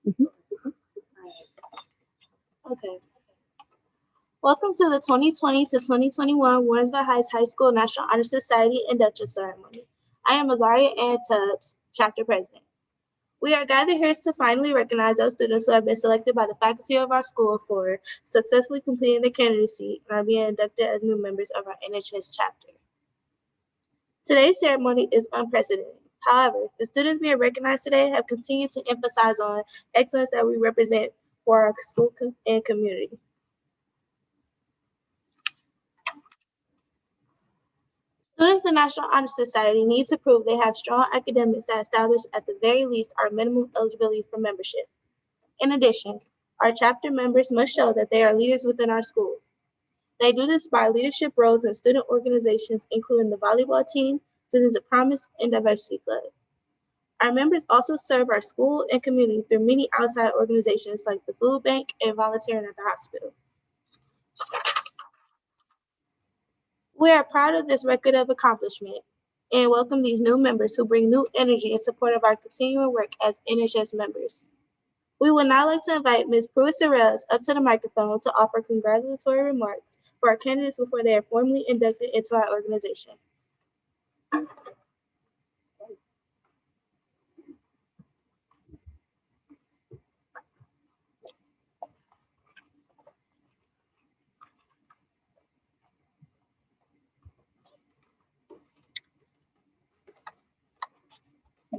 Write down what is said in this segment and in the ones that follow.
Okay. Welcome to the 2020 to 2021 Warrensville Heights High School National Honor Society Induction Ceremony. I am Mariah Ann Tubbs, Chapter President. We are gathered here to finally recognize those students who have been selected by the faculty of our school for successfully completing their candidacy and are being inducted as new members of our NHS chapter. Today's ceremony is unprecedented. However, the students being recognized today have continued to emphasize on excellence that we represent for our school and community. Students in National Honor Society need to prove they have strong academics that establish at the very least our minimum eligibility for membership. In addition, our chapter members must show that they are leaders within our school. They do this by leadership roles in student organizations, including the volleyball team, Students of Promise, and Diversity Club. Our members also serve our school and community through many outside organizations like the food bank and volunteering at the hospital. We are proud of this record of accomplishment and welcome these new members who bring new energy in support of our continuing work as NHS members. We would now like to invite Ms. Pruitt-Serrell up to the microphone to offer congratulatory remarks for our candidates before they are formally inducted into our organization.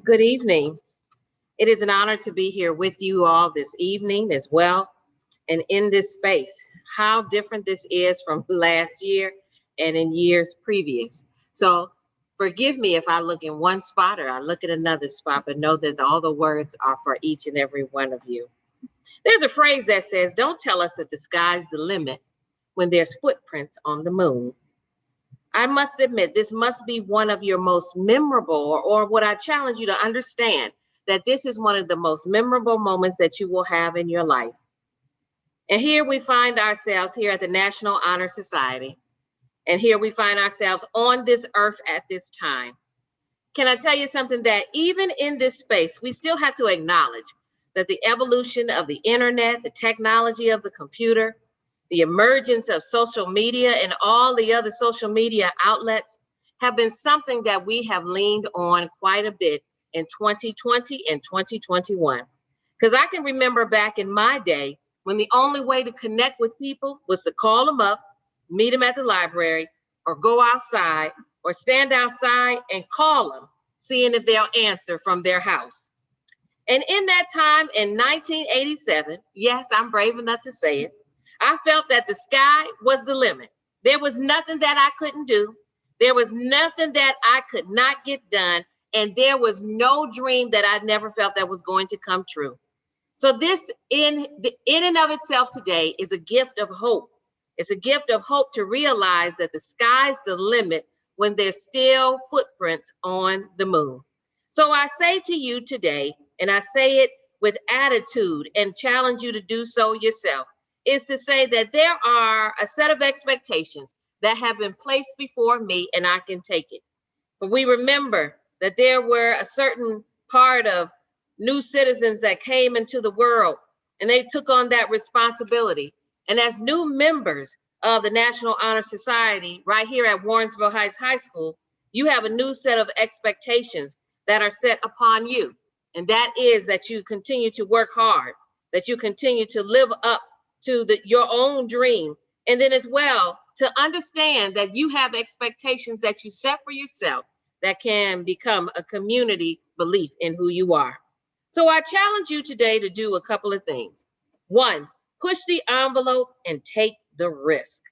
Good evening. It is an honor to be here with you all this evening as well, and in this space. How different this is from last year and in years previous. So forgive me if I look in one spot or I look at another spot, but know that all the words are for each and every one of you. There's a phrase that says, don't tell us that the sky's the limit when there's footprints on the moon. I must admit, this must be one of your most memorable, or what I challenge you to understand, that this is one of the most memorable moments that you will have in your life. And here we find ourselves here at the National Honor Society. And here we find ourselves on this earth at this time. Can I tell you something, that even in this space, we still have to acknowledge that the evolution of the internet, the technology of the computer, the emergence of social media and all the other social media outlets have been something that we have leaned on quite a bit in 2020 and 2021. Because I can remember back in my day when the only way to connect with people was to call them up, meet them at the library, or go outside, or stand outside and call them, seeing if they'll answer from their house. And in that time in 1987, yes, I'm brave enough to say it, I felt that the sky was the limit. There was nothing that I couldn't do. There was nothing that I could not get done. And there was no dream that I never felt that was going to come true. So this in and of itself today is a gift of hope. It's a gift of hope to realize that the sky's the limit when there's still footprints on the moon. So I say to you today, and I say it with attitude and challenge you to do so yourself, is to say that there are a set of expectations that have been placed before me, and I can take it. But we remember that there were a certain part of new citizens that came into the world, and they took on that responsibility. And as new members of the National Honor Society right here at Warrensville Heights High School, you have a new set of expectations that are set upon you. And that is that you continue to work hard, that you continue to live up to your own dream. And then as well, to understand that you have expectations that you set for yourself that can become a community belief in who you are. So I challenge you today to do a couple of things. One, push the envelope and take the risk.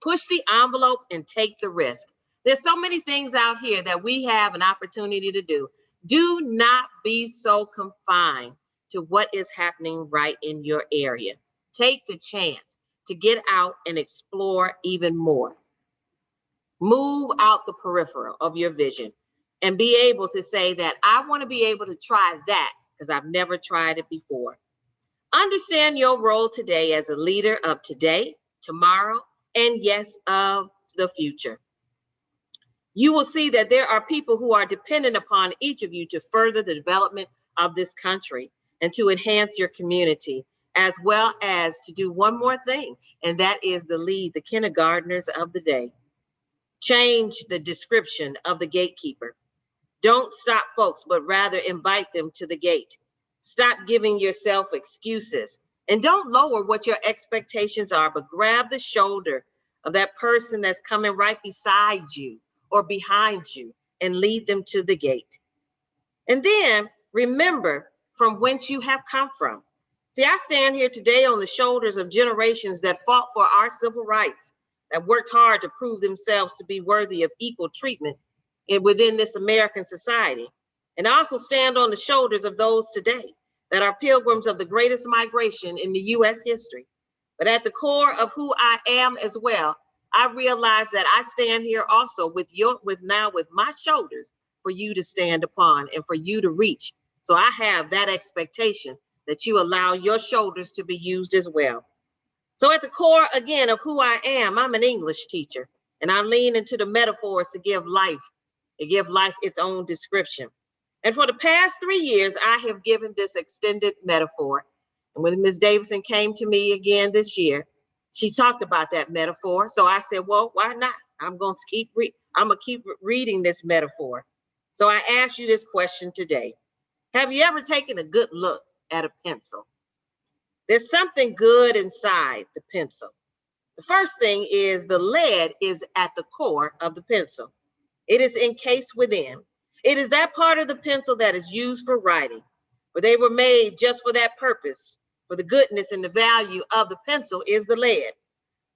Push the envelope and take the risk. There's so many things out here that we have an opportunity to do. Do not be so confined to what is happening right in your area. Take the chance to get out and explore even more. Move out the peripheral of your vision and be able to say that I want to be able to try that because I've never tried it before. Understand your role today as a leader of today, tomorrow, and yes, of the future. You will see that there are people who are dependent upon each of you to further the development of this country. and to enhance your community, as well as to do one more thing, and that is to lead the kindergartners of the day. Change the description of the gatekeeper. Don't stop folks, but rather invite them to the gate. Stop giving yourself excuses. And don't lower what your expectations are, but grab the shoulder of that person that's coming right beside you or behind you and lead them to the gate. And then remember from whence you have come from. See, I stand here today on the shoulders of generations that fought for our civil rights, that worked hard to prove themselves to be worthy of equal treatment within this American society. And I also stand on the shoulders of those today that are pilgrims of the greatest migration in the U.S. history. But at the core of who I am as well, I realize that I stand here also with my shoulders for you to stand upon and for you to reach. So I have that expectation that you allow your shoulders to be used as well. So at the core, again, of who I am, I'm an English teacher, and I lean into the metaphors to give life its own description. And for the past 3 years, I have given this extended metaphor. And when Ms. Davidson came to me again this year, she talked about that metaphor. So I said, well, why not? I'm gonna keep reading this metaphor. So I ask you this question today. Have you ever taken a good look at a pencil? There's something good inside the pencil. The first thing is the lead is at the core of the pencil. It is encased within. It is that part of the pencil that is used for writing, but they were made just for that purpose. For the goodness and the value of the pencil is the lead.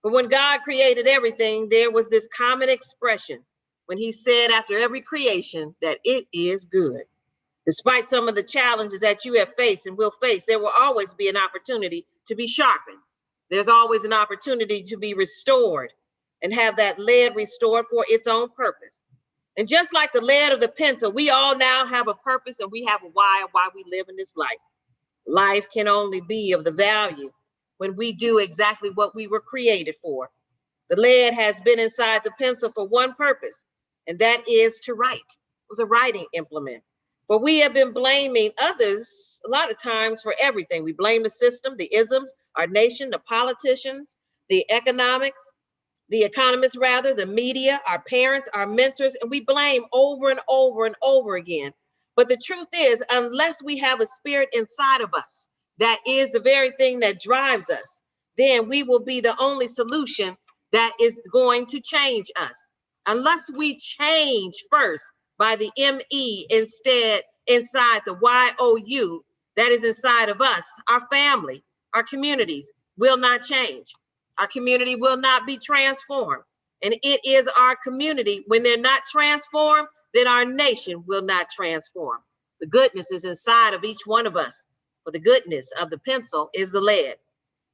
But when God created everything, there was this common expression when he said after every creation that it is good. Despite some of the challenges that you have faced and will face, there will always be an opportunity to be sharpened. There's always an opportunity to be restored and have that lead restored for its own purpose. And just like the lead of the pencil, we all now have a purpose and we have a why we live in this life. Life can only be of the value when we do exactly what we were created for. The lead has been inside the pencil for one purpose, and that is to write. It was a writing implement. But we have been blaming others a lot of times for everything. We blame the system, the isms, our nation, the politicians, the economics, the economists rather, the media, our parents, our mentors, and we blame over and over and over again. But the truth is, unless we have a spirit inside of us, that is the very thing that drives us, then we will be the only solution that is going to change us. Unless we change first by the M-E instead inside the Y-O-U that is inside of us, our family, our communities will not change. Our community will not be transformed. And it is our community, when they're not transformed, then our nation will not transform. The goodness is inside of each one of us. For the goodness of the pencil is the lead.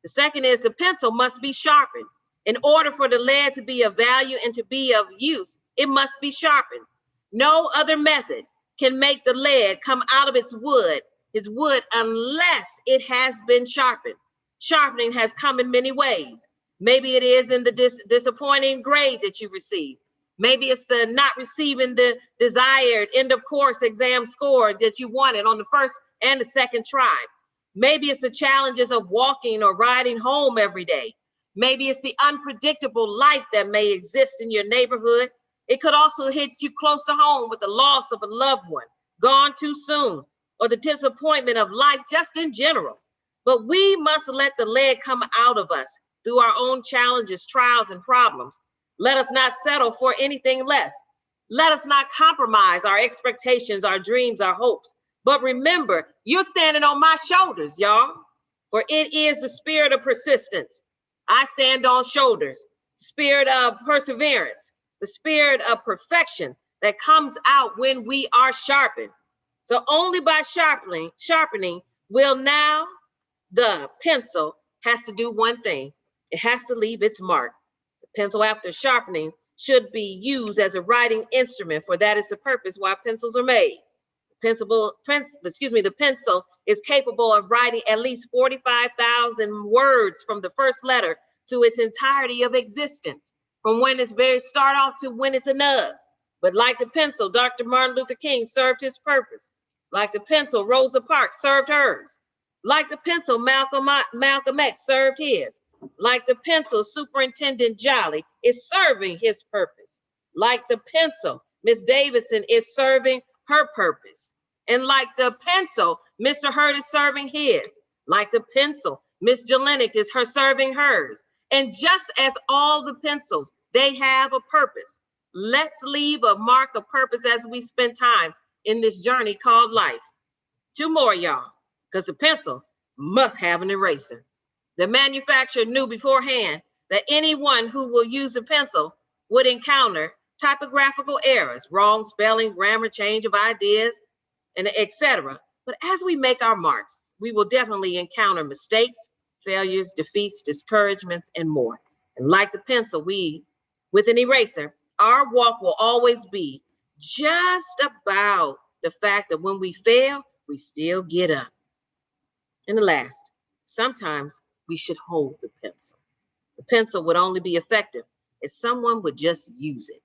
The second is the pencil must be sharpened. In order for the lead to be of value and to be of use, it must be sharpened. No other method can make the lead come out of its wood, unless it has been sharpened. Sharpening has come in many ways. Maybe it is in the disappointing grade that you receive. Maybe it's the not receiving the desired end of course exam score that you wanted on the first and the second try. Maybe it's the challenges of walking or riding home every day. Maybe it's the unpredictable life that may exist in your neighborhood. It could also hit you close to home with the loss of a loved one, gone too soon, or the disappointment of life just in general. But we must let the lead come out of us through our own challenges, trials, and problems. Let us not settle for anything less. Let us not compromise our expectations, our dreams, our hopes. But remember, you're standing on my shoulders, y'all. For it is the spirit of persistence. I stand on shoulders, spirit of perseverance, the spirit of perfection that comes out when we are sharpened. So only by sharpening will now the pencil has to do one thing. It has to leave its mark. The pencil after sharpening should be used as a writing instrument, for that is the purpose why pencils are made. The pencil is capable of writing at least 45,000 words from the first letter to its entirety of existence, from when it's very start off to when it's a nub. But like the pencil, Dr. Martin Luther King served his purpose. Like the pencil, Rosa Parks served hers. Like the pencil, Malcolm X served his. Like the pencil, Superintendent Jolly is serving his purpose. Like the pencil, Miss Davidson is serving her purpose. And like the pencil, Mr. Hurd is serving his. Like the pencil, Miss Jelenic is serving hers. And just as all the pencils, they have a purpose. Let's leave a mark of purpose as we spend time in this journey called life. 2 more, y'all, because the pencil must have an eraser. The manufacturer knew beforehand that anyone who will use a pencil would encounter typographical errors, wrong spelling, grammar, change of ideas, and etc. But as we make our marks, we will definitely encounter mistakes, failures, defeats, discouragements, and more. And like the pencil, with an eraser, our walk will always be just about the fact that when we fail, we still get up. And the last, sometimes we should hold the pencil. The pencil would only be effective if someone would just use it.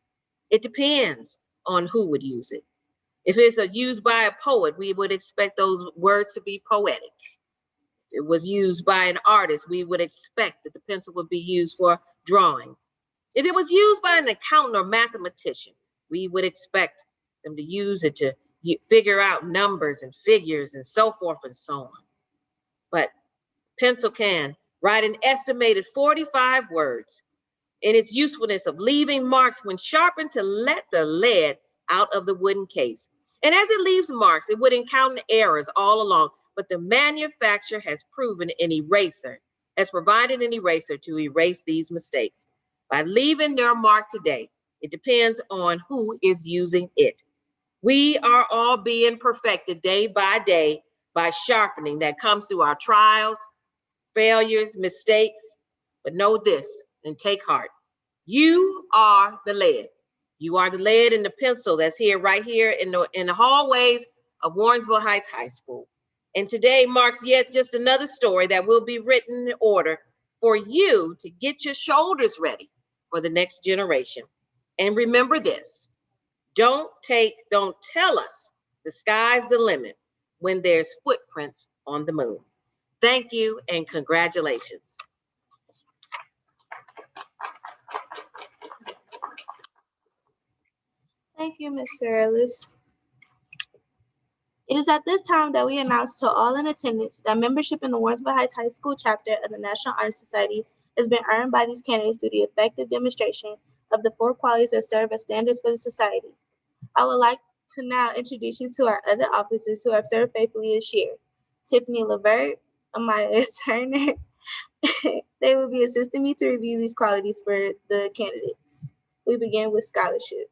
It depends on who would use it. If it's used by a poet, we would expect those words to be poetic. If it was used by an artist, we would expect that the pencil would be used for drawings. If it was used by an accountant or mathematician, we would expect them to use it to figure out numbers and figures and so forth and so on. But pencil can write an estimated 45 words in its usefulness of leaving marks when sharpened to let the lead out of the wooden case. And as it leaves marks, it would encounter errors all along, but the manufacturer has provided an eraser to erase these mistakes. By leaving their mark today, it depends on who is using it. We are all being perfected day by day by sharpening that comes through our trials, failures, mistakes. But know this and take heart. You are the lead. You are the lead in the pencil that's here, right here in the hallways of Warrensville Heights High School. And today marks yet just another story that will be written in order for you to get your shoulders ready for the next generation. And remember this, don't tell us the sky's the limit when there's footprints on the moon. Thank you and congratulations. Thank you, Mr. Ellis. It is at this time that we announce to all in attendance that membership in the Warrensville Heights High School chapter of the National Honor Society has been earned by these candidates through the effective demonstration of the 4 qualities that serve as standards for the society. I would like to now introduce you to our other officers who have served faithfully this year. Tiffany Levert, Amaya Turner. They will be assisting me to review these qualities for the candidates. We begin with scholarship.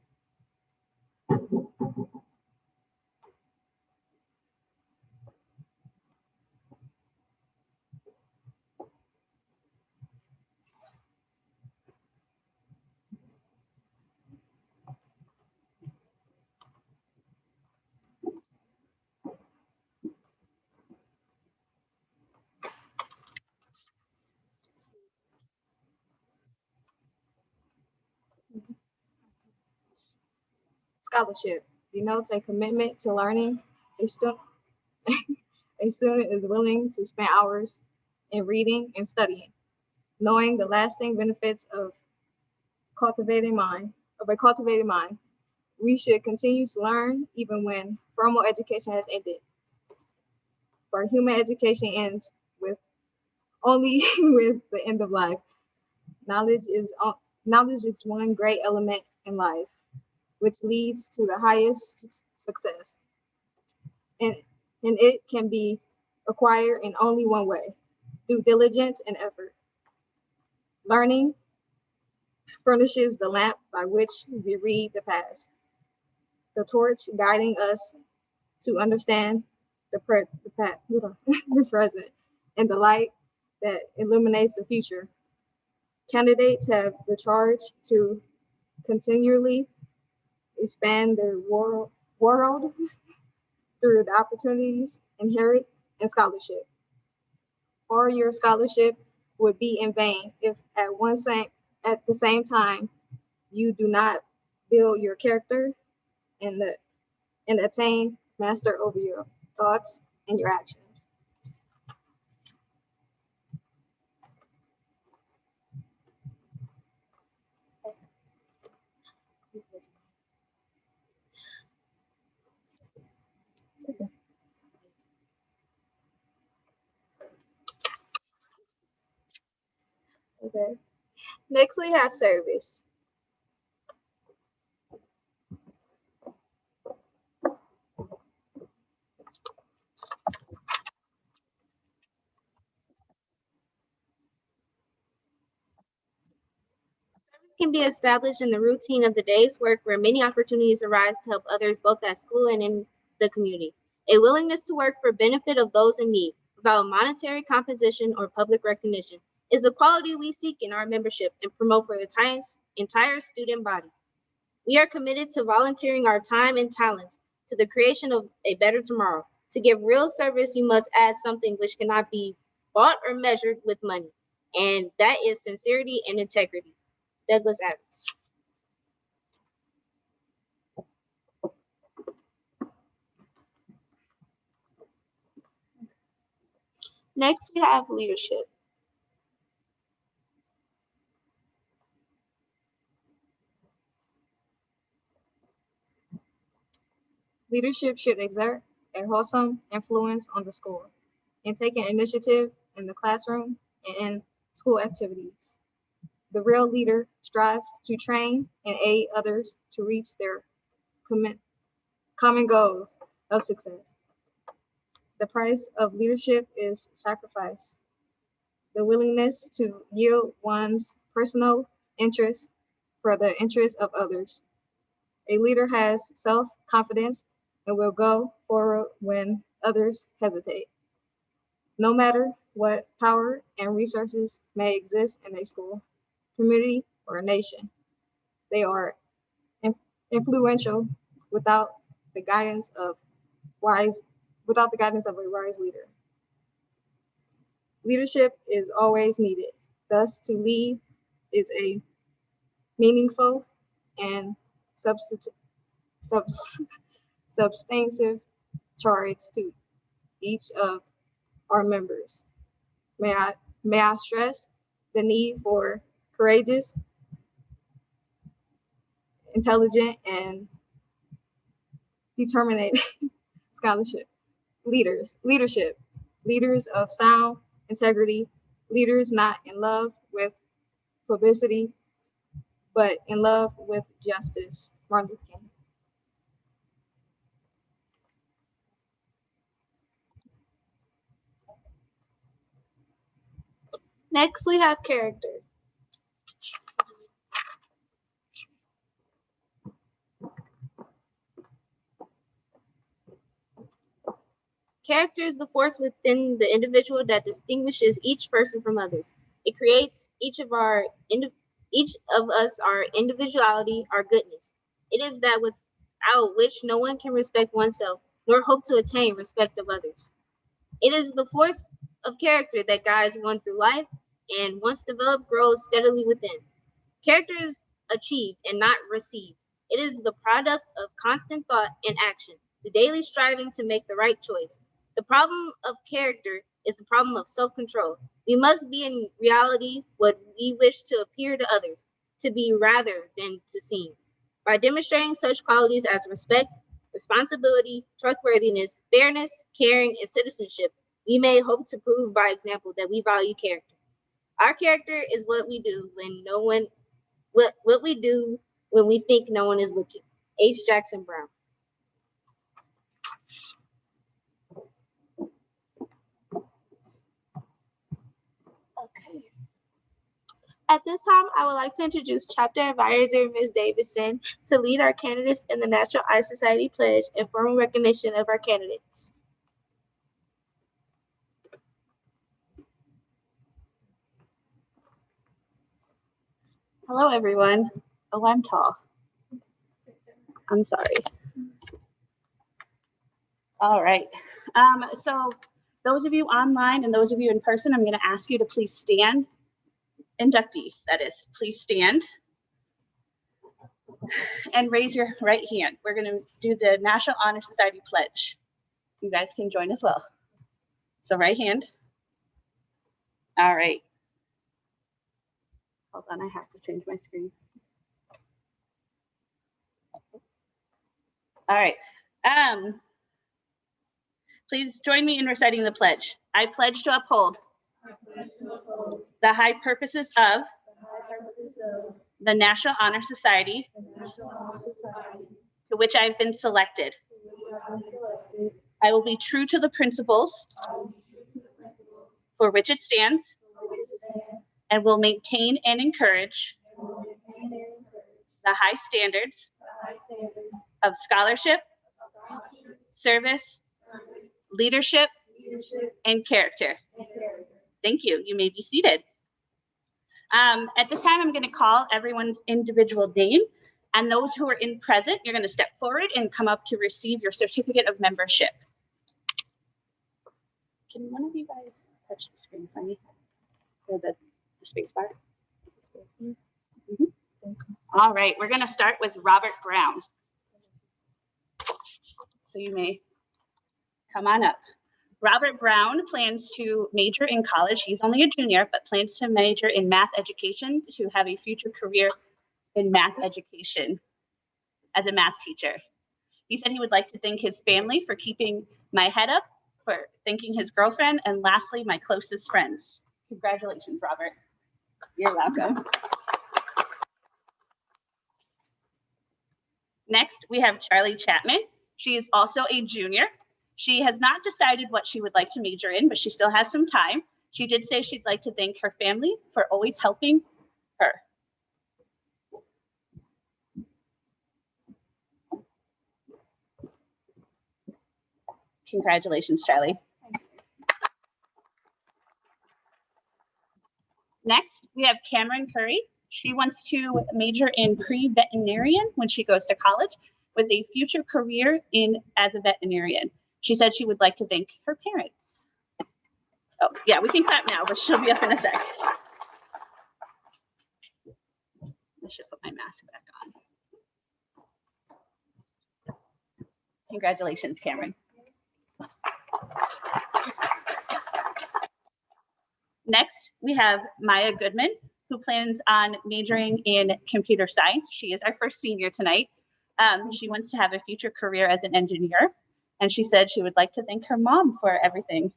Scholarship denotes a commitment to learning. A student is willing to spend hours in reading and studying, knowing the lasting benefits of a cultivated mind. We should continue to learn even when formal education has ended. For human education ends only with the end of life. Knowledge is one great element in life, which leads to the highest success. And it can be acquired in only one way, through diligence and effort. Learning furnishes the lamp by which we read the past, the torch guiding us to understand the present, and the light that illuminates the future. Candidates have the charge to continually expand their world through the opportunities inherent in scholarship. Or your scholarship would be in vain if at the same time you do not build your character and attain master over your thoughts and your actions. Okay. Next, we have service. Can be established in the routine of the day's work where many opportunities arise to help others both at school and in the community. A willingness to work for benefit of those in need without monetary compensation or public recognition is the quality we seek in our membership and promote for the entire student body. We are committed to volunteering our time and talents to the creation of a better tomorrow. To give real service, you must add something which cannot be bought or measured with money, and that is sincerity and integrity. Douglas Adams. Next, we have leadership. Leadership should exert a wholesome influence on the school in taking initiative in the classroom and in school activities. The real leader strives to train and aid others to reach their common goals of success. The price of leadership is sacrifice, the willingness to yield one's personal interests for the interests of others. A leader has self-confidence and will go forward when others hesitate. No matter what power and resources may exist in a school, community, or a nation, they are influential without the guidance of a wise leader. Leadership is always needed. Thus, to lead is a meaningful and substantive charge to each of our members. May I stress the need for courageous, intelligent, and determined leadership, leaders of sound integrity, leaders not in love with publicity, but in love with justice. Martin Luther King. Next, we have character. Character is the force within the individual that distinguishes each person from others. It creates each of us our individuality, our goodness. It is that without which no one can respect oneself, nor hope to attain respect of others. It is the force of character that guides one through life, and once developed, grows steadily within. Character is achieved and not received. It is the product of constant thought and action, the daily striving to make the right choice. The problem of character is the problem of self-control. We must be in reality what we wish to appear to others, to be rather than to seem. By demonstrating such qualities as respect, responsibility, trustworthiness, fairness, caring, and citizenship, we may hope to prove by example that we value character. Our character is what we do when what we do when we think no one is looking. H. Jackson Brown. Okay. At this time, I would like to introduce Chapter Advisor Ms. Davidson to lead our candidates in the National Honor Society Pledge and formal recognition of our candidates. Hello, everyone. Oh, I'm tall. I'm sorry. All right. So those of you online and those of you in person, I'm going to ask you to please stand. Inductees, that is, please stand and raise your right hand. We're going to do the National Honor Society Pledge. You guys can join as well. So right hand. All right. Hold on, I have to change my screen. All right. Please join me in reciting the pledge. I pledge to uphold the high purposes of the National Honor Society to which I have been selected. I will be true to the principles for which it stands and will maintain and encourage the high standards of scholarship, service, leadership, and character. Thank you. You may be seated. At this time, I'm going to call everyone's individual name, and those who are in present, you're going to step forward and come up to receive your certificate of membership. Can one of you guys touch the screen for me? Or the space bar? All right, we're going to start with Robert Brown. So you may come on up. Robert Brown plans to major in college. He's only a junior, but plans to major in math education to have a future career in math education as a math teacher. He said he would like to thank his family for keeping my head up, for thanking his girlfriend, and lastly, my closest friends. Congratulations, Robert. You're welcome. Next, we have Charlie Chapman. She is also a junior. She has not decided what she would like to major in, but she still has some time. She did say she'd like to thank her family for always helping her. Congratulations, Charlie. Next, we have Cameron Curry. She wants to major in pre-veterinarian when she goes to college with a future career as a veterinarian. She said she would like to thank her parents. Oh, yeah, we can clap now, but she'll be up in a sec. I should put my mask back on. Congratulations, Cameron. Next, we have Maya Goodman, who plans on majoring in computer science. She is our first senior tonight. She wants to have a future career as an engineer, and she said she would like to thank her mom for everything.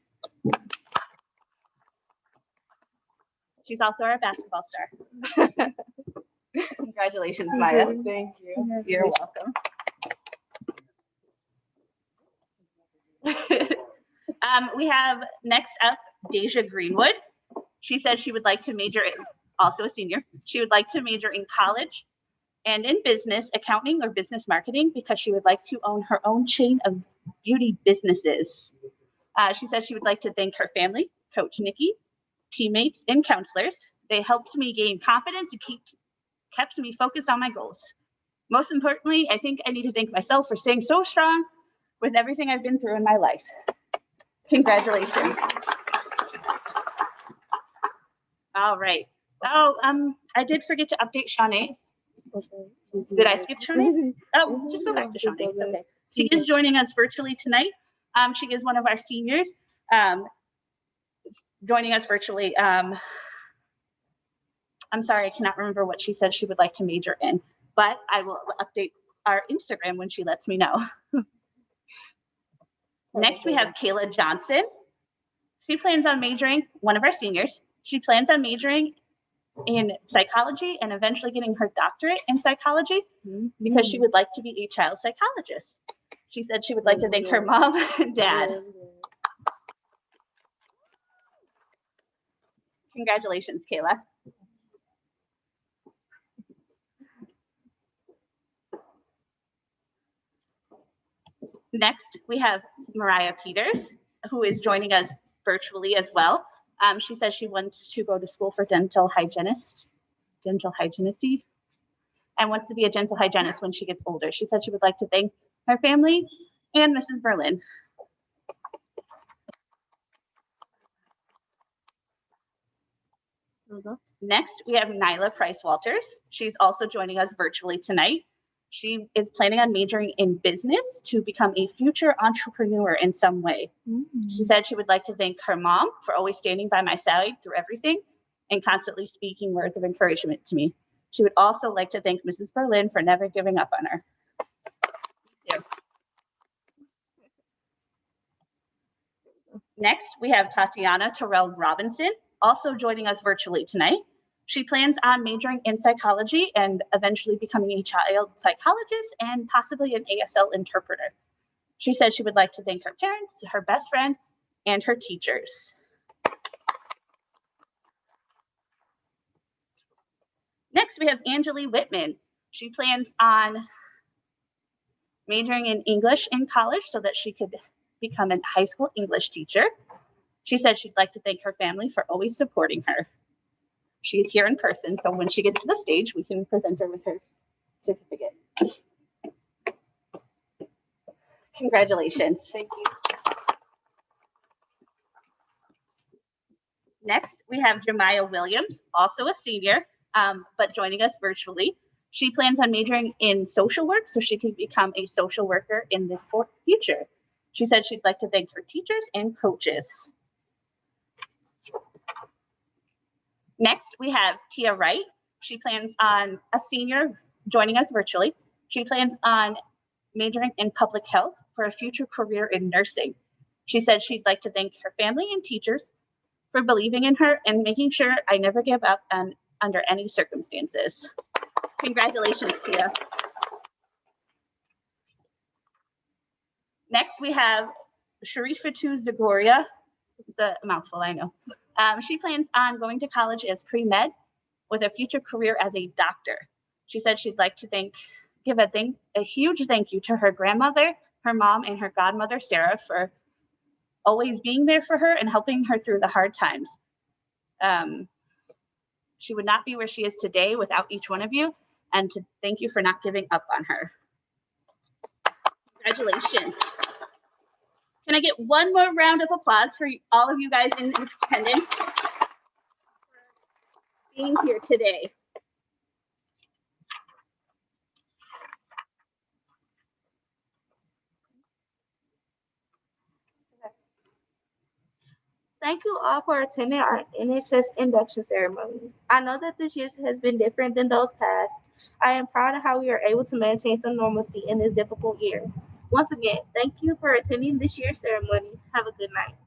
She's also our basketball star. Congratulations, Maya. Thank you. You're welcome. We have next up Deja Greenwood. She said she would like to major in, also a senior, she would like to major in college and in business, accounting or business marketing, because she would like to own her own chain of beauty businesses. She said she would like to thank her family, Coach Nikki, teammates, and counselors. They helped me gain confidence and kept me focused on my goals. Most importantly, I think I need to thank myself for staying so strong with everything I've been through in my life. Congratulations. All right. Oh, I did forget to update Shawnee. Did I skip Shawnee? Oh, just go back to Shawnee. It's okay. She is joining us virtually tonight. She is one of our seniors joining us virtually. I'm sorry, I cannot remember what she said she would like to major in, but I will update our Instagram when she lets me know. Next, we have Kayla Johnson. She plans on majoring, one of our seniors. She plans on majoring in psychology and eventually getting her doctorate in psychology because she would like to be a child psychologist. She said she would like to thank her mom and dad. Congratulations, Kayla. Next, we have Mariah Peters, who is joining us virtually as well. She says she wants to go to school for dental hygienist, and wants to be a dental hygienist when she gets older. She said she would like to thank her family and Mrs. Berlin. Next, we have Nyla Pricewalters. She's also joining us virtually tonight. She is planning on majoring in business to become a future entrepreneur in some way. She said she would like to thank her mom for always standing by my side through everything and constantly speaking words of encouragement to me. She would also like to thank Mrs. Berlin for never giving up on her. Thank you. Next, we have Tatiana Terrell Robinson. Also joining us virtually tonight, she plans on majoring in psychology and eventually becoming a child psychologist and possibly an ASL interpreter. She said she would like to thank her parents, her best friend, and her teachers. Next, we have Anjali Whitman. She plans on majoring in English in college so that she could become a high school English teacher. She said she'd like to thank her family for always supporting her. She's here in person, so when she gets to the stage, we can present her with her certificate. Congratulations. Thank you. Next, we have Jamiah Williams, also a senior, but joining us virtually. She plans on majoring in social work so she can become a social worker in the future. She said she'd like to thank her teachers and coaches. Next, we have Tia Wright. She plans on a senior joining us virtually. She plans on majoring in public health for a future career in nursing. She said she'd like to thank her family and teachers for believing in her and making sure I never give up under any circumstances. Congratulations, Tia. Next, we have Sharifah Chuzzigoria. It's a mouthful, I know. She plans on going to college as pre-med with a future career as a doctor. She said she'd like to give a huge thank you to her grandmother, her mom, and her godmother, Sarah, for always being there for her and helping her through the hard times. She would not be where she is today without each one of you, and to thank you for not giving up on her. Congratulations. Can I get one more round of applause for all of you guys in attendance for being here today? Thank you all for attending our NHS induction ceremony. I know that this year has been different than those past. I am proud of how we are able to maintain some normalcy in this difficult year. Once again, thank you for attending this year's ceremony. Have a good night.